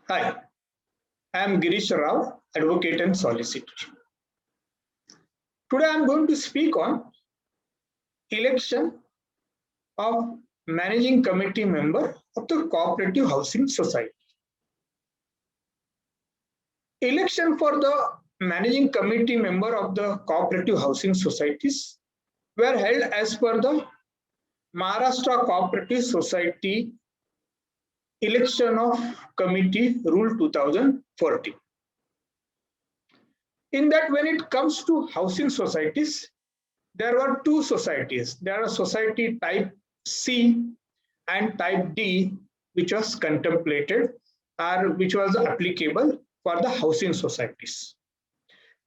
Hi, I am Girish Rao, advocate and solicitor. Today I am going to speak on election of managing committee member of the cooperative housing society. Election for the managing committee member of the cooperative housing societies were held as per the Maharashtra Cooperative Society Election of Committee Rule 2014. In that, when it comes to housing societies, there were two societies. There are society type C and type D, which was contemplated or which was applicable for the housing societies.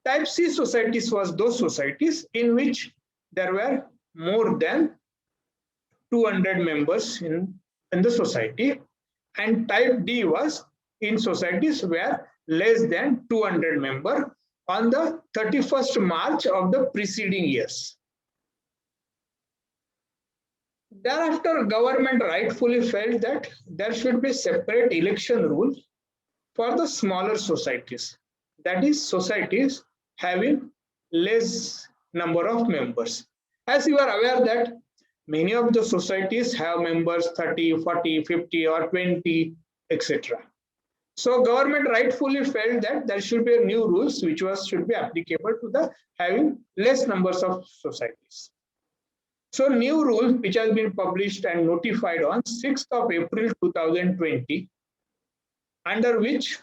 Type C societies was those societies in which there were more than 200 members in the society, and type D was in societies where less than 200 members on the 31st March of the preceding years. Thereafter, government rightfully felt that there should be separate election rule for the smaller societies, that is, societies having less number of members. As you are aware that many of the societies have members 30, 40, 50 or 20, etc. So government rightfully felt that there should be new rules which should be applicable to the having less numbers of societies. So new rule which has been published and notified on 6th of April 2020, under which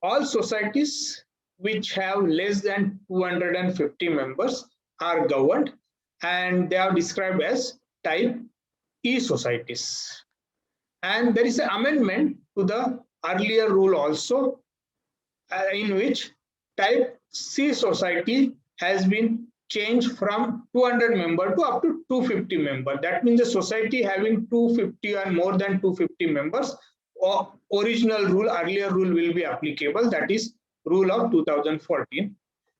all societies which have less than 250 members are governed, and they are described as type E societies. And there is an amendment to the earlier rule also, in which type C society has been changed from 200 member to up to 250 member. That means the society having 250 and more than 250 members, or original rule, earlier rule will be applicable, that is rule of 2014.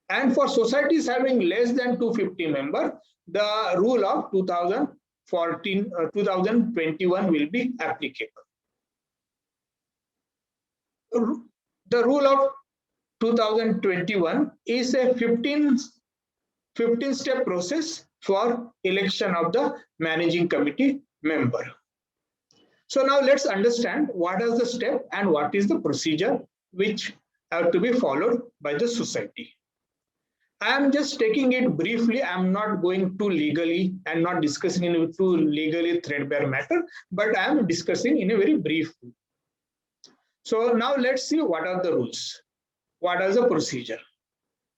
And for societies having less than 250 member, the rule of 2021 will be applicable. The rule of 2021 is a 15-step process for election of the managing committee member. So now let's understand what is the step and what is the procedure which have to be followed by the society. I am just taking it briefly. I am not going too legally and not discussing in a too legally threadbare matter, but I am discussing in a very brief way. So now let's see what are the rules. What is the procedure?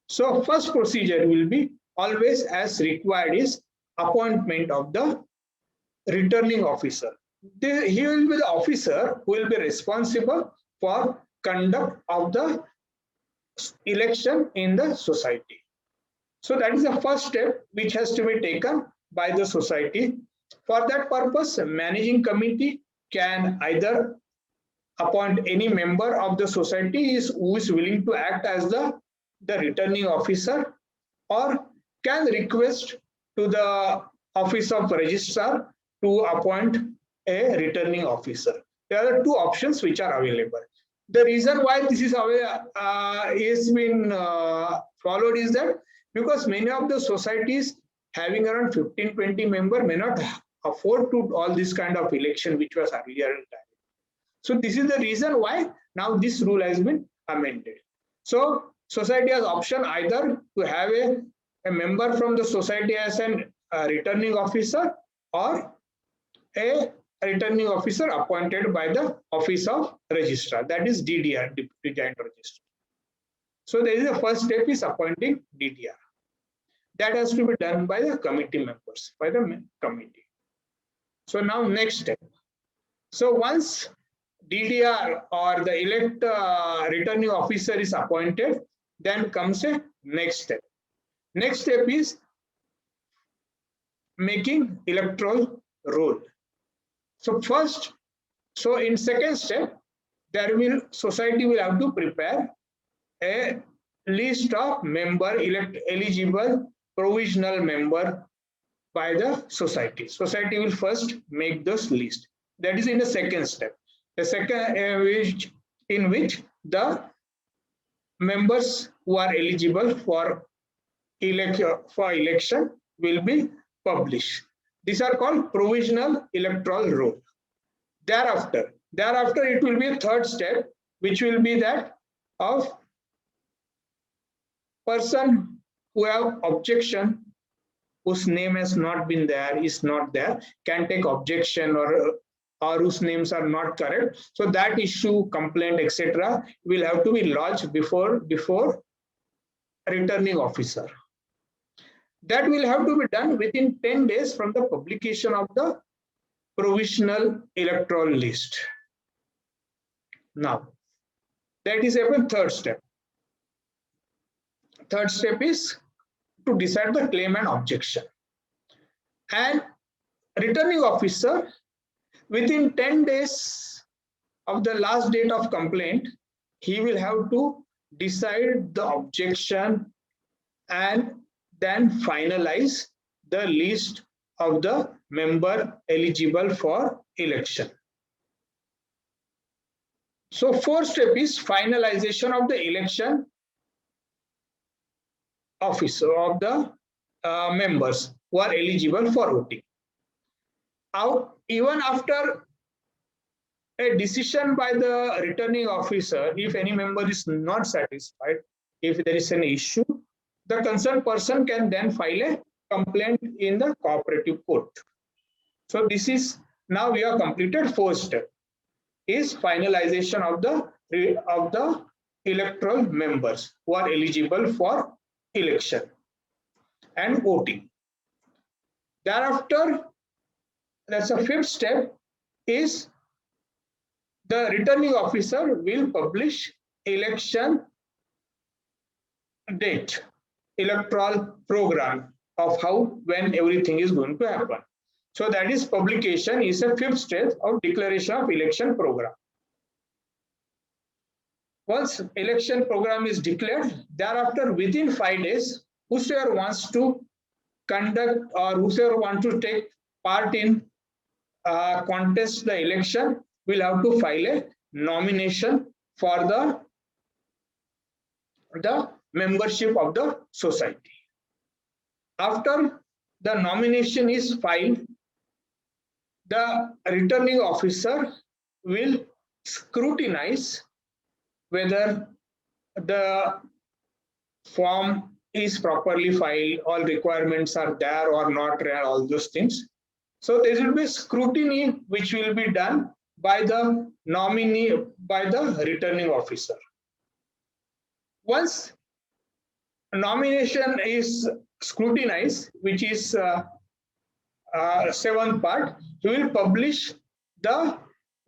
So first procedure will be always as required is appointment of the returning officer. He will be the officer who will be responsible for conduct of the election in the society. So that is the first step which has to be taken by the society. For that purpose, managing committee can either appoint any member of the society who is willing to act as the returning officer, or can request to the office of registrar to appoint a returning officer. There are two options which are available. The reason why this is been followed is that because many of the societies having around 15-20 members may not afford to all this kind of election which was earlier. So this is the reason why now this rule has been amended. So society has option either to have a member from the society as a returning officer, or a returning officer appointed by the office of registrar, that is DDR, Deputy Joint Registrar. So there is the first step is appointing DDR. That has to be done by the committee members, by the committee. So now next step. So once DDR or the returning officer is appointed, then comes a next step. Next step is making electoral roll. So first, so in second step, society will have to prepare a list of eligible provisional member by the society. Society will first make this list. That is in the second step. The second in which the members who are eligible for election will be published. These are called provisional electoral roll. Thereafter it will be a third step, which will be that of person who have objection, whose name has not been there, is not there, can take objection, or whose names are not correct. So that issue, complaint, etc., will have to be lodged before returning officer. That will have to be done within 10 days from the publication of the provisional electoral list. Now, that is a third step. Third step is to decide the claim and objection. And returning officer, within 10 days of the last date of complaint, he will have to decide the objection and then finalize the list of the member eligible for election. So fourth step is finalization of the election officer of the members who are eligible for voting. Even after a decision by the returning officer, if any member is not satisfied, if there is an issue, the concerned person can then file a complaint in the cooperative court. So this is, now we have completed fourth step, is finalization of the electoral members who are eligible for election and voting. Thereafter, that's a fifth step, is the returning officer will publish election date, electoral program of how, when everything is going to happen. So that is, publication is a fifth step of declaration of election program. Once election program is declared, thereafter within 5 days, whosoever wants to conduct or whosoever wants to take part in contest the election will have to file a nomination for the membership of the society. After the nomination is filed, the returning officer will scrutinize whether the form is properly filed, all requirements are there or not, all those things. So there will be scrutiny which will be done by the nominee, by the returning officer. Once nomination is scrutinized, which is seventh part, he will publish the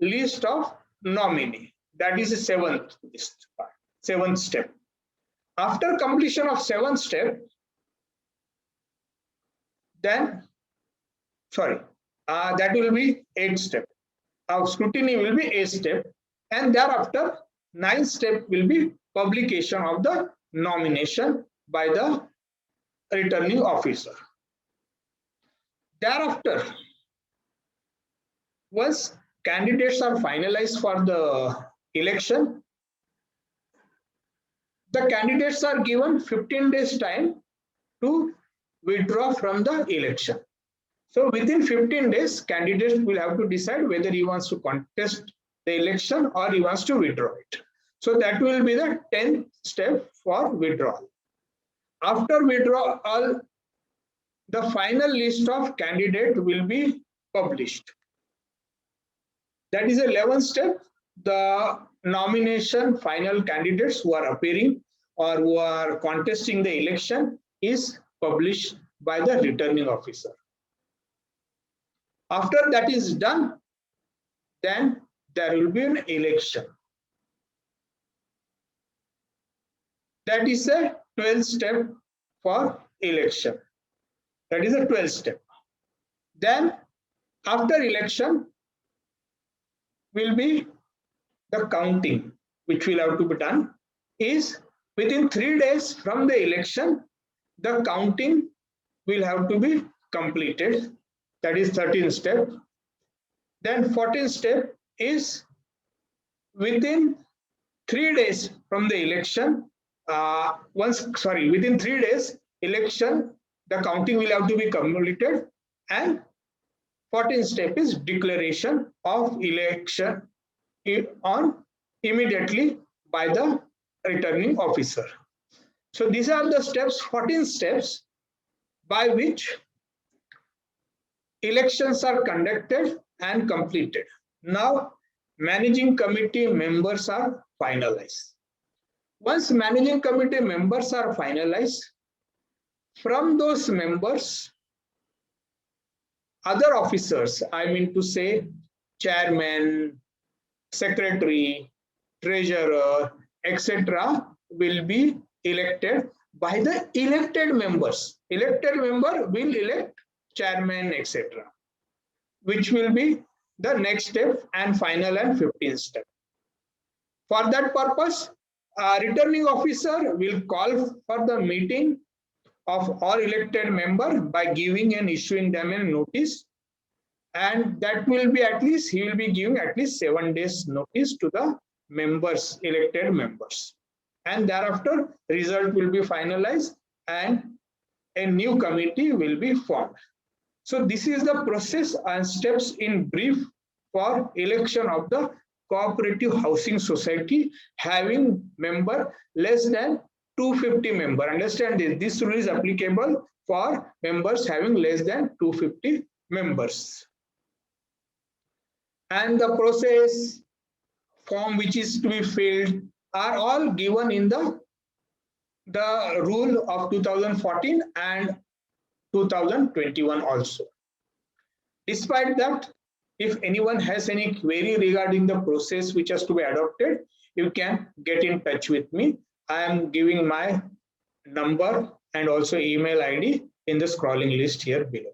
list of nominee. That is the seventh part, seventh step. After completion of seventh step, then that will be eighth step. Our scrutiny will be eighth step, and thereafter ninth step will be publication of the nomination by the returning officer. Thereafter, once candidates are finalized for the election, the candidates are given 15 days time to withdraw from the election. So within 15 days, candidates will have to decide whether he wants to contest the election or he wants to withdraw it. So that will be the 10th step for withdrawal. After withdrawal, the final list of candidates will be published. That is the 11th step. The nomination final candidates who are appearing or who are contesting the election is published by the returning officer. After that is done, then there will be an election. That is a 12th step for election. That is a 12th step. Then after election will be the counting, which will have to be done. Is within 3 days from the election, the counting will have to be completed. That is 13th step. Then 14th step is within 3 days from the election, within 3 days election, the counting will have to be completed, and 14th step is declaration of election on immediately by the returning officer. So these are the steps, 14 steps by which elections are conducted and completed. Now, managing committee members are finalized. Once managing committee members are finalized, from those members, other officers, I mean to say chairman, secretary, treasurer, etc., will be elected by the elected members. Elected member will elect chairman, etc., which will be the next step and final and 15th step. For that purpose, a returning officer will call for the meeting of all elected member by giving and issuing them a notice, and that will be at least, he will be giving at least 7 days notice to the members, elected members, and thereafter result will be finalized and a new committee will be formed. So this is the process and steps in brief for election of the cooperative housing society having member less than 250 member. Understand this. This rule is applicable for members having less than 250 members. And the process form which is to be filled are all given in the rule of 2014 and 2021 also. Despite that, if anyone has any query regarding the process which has to be adopted, you can get in touch with me. I am giving my number and also email ID in the scrolling list here below.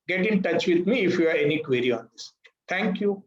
Get in touch with me if you have any query on this. Thank you.